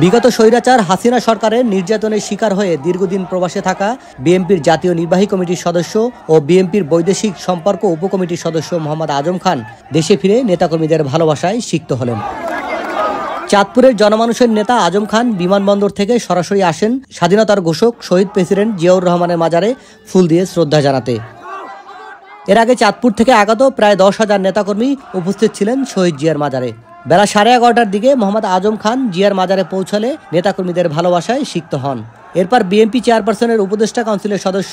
বিগত স্বৈরাচার হাসিনা সরকারের নির্যাতনের শিকার হয়ে দীর্ঘদিন প্রবাসে থাকা বিএনপির জাতীয় নির্বাহী কমিটির সদস্য ও বিএনপির বৈদেশিক সম্পর্ক উপকমিটির সদস্য মোহাম্মদ আজম খান দেশে ফিরে নেতাকর্মীদের ভালোবাসায় সিক্ত হলেন। চাঁদপুরের জনমানুষের নেতা আজম খান বিমানবন্দর থেকে সরাসরি আসেন স্বাধীনতার ঘোষক শহীদ প্রেসিডেন্ট জিয়াউর রহমানের মাজারে ফুল দিয়ে শ্রদ্ধা জানাতে। এর আগে চাঁদপুর থেকে আগত প্রায় 10,000 নেতাকর্মী উপস্থিত ছিলেন শহীদ জিয়ার মাজারে। বেলা 11:30টার দিকে মোহাম্মদ আজম খান জিয়ার মাজারে পৌঁছালে নেতাকর্মীদের ভালোবাসায় সিক্ত হন। এরপর বিএনপি চেয়ারপারসনের উপদেষ্টা কাউন্সিলের সদস্য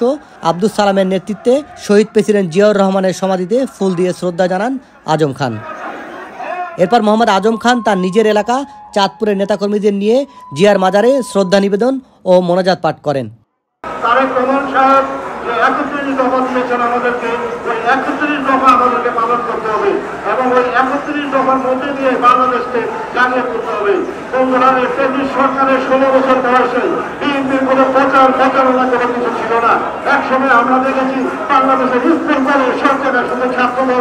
আব্দুস সালামের নেতৃত্বে শহীদ প্রেসিডেন্ট জিয়াউর রহমানের সমাধিতে ফুল দিয়ে শ্রদ্ধা জানান আজম খান। এরপর মোহাম্মদ আজম খান তার নিজের এলাকা চাঁদপুরের নেতাকর্মীদের নিয়ে জিয়ার মাজারে শ্রদ্ধা নিবেদন ও মোনাজাত পাঠ করেন। যে 31 দফা দিয়েছেন আমাদেরকে, ওই 31 দফা আমাদেরকে পালন করতে হবে এবং ওই 31 দফার মধ্যে দিয়ে বাংলাদেশকে জানিয়ে করতে হবে। বন্ধুরা, ব্রিটিশ সরকারের 16 বছর বয়সে বিএনপির কোনো প্রচারণা কোনো কিছু ছিল না। একসময় আমরা দেখেছি বাংলাদেশের স্কুল কলেজ সরকারের সাথে ছাত্রদল।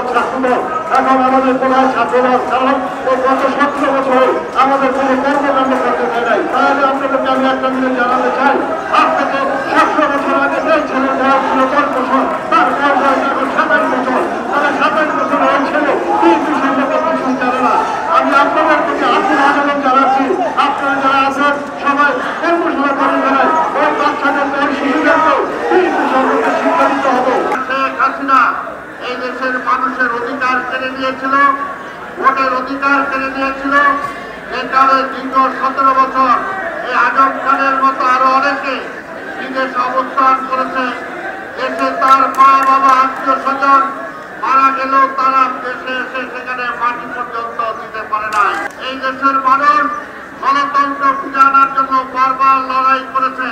এখন আমাদের কোনো ছাত্রদল, কারণ ওই গত 17 বছরে আমাদের কোনো কর্মকাণ্ড করতে দেয় নাই। তাহলে আপনাদেরকে আমি একটা জিনিস জানাতে চাই, আজ থেকে 700 বছর আগে যে ছেলে বয়স ছিল 10 বছর, তার বয়স এখন 27 বছর, তারা 27 বছর হয়েছিল বিএনপি সম্পর্কে কিছু জানে না। আমি আপনাদের প্রতি আকুল আবেদন জানাচ্ছি, আপনারা যারা আছেন সবাই কর্মশালা করে বেড়ায় ওই বাচ্চাদেরকে, ওই শিশুদেরকেও বিএনপি সম্পর্কে শিক্ষা দিতে হবে। শেখ হাসিনা এই দেশের মানুষের অধিকার কেড়ে নিয়েছিল, ভোটের অধিকার কেড়ে নিয়েছিল। এই কারণে দীর্ঘ 17 বছর এই আজম খানের মতো আরো অনেকে বিদেশে অবস্থান করেছে। দেশে তার মা বাবা আত্মীয় স্বজন মারা গেলেও তারা দেশে এসে সেখানে মাটি পর্যন্ত দিতে পারে না। এই দেশের মানুষ গণতন্ত্র ফিরে আনার জন্য বারবার লড়াই করেছে।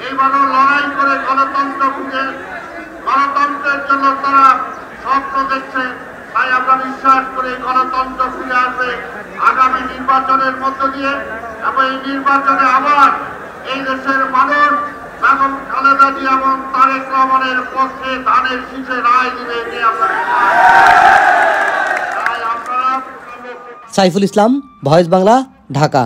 এইবারও লড়াই করে গণতন্ত্রের জন্য তারা স্বপ্ন দেখছে। তাই আমরা বিশ্বাস করি গণতন্ত্র ফিরে আসবে আগামী নির্বাচনের মধ্য দিয়ে, এবং এই নির্বাচনে আবার এই দেশের মানুষ বেগম খালেদা জিয়া এবং তারেক রহমানের পক্ষে ধানের শীষে রায় দিবে। সাইফুল ইসলাম, ভয়েস বাংলা, ঢাকা।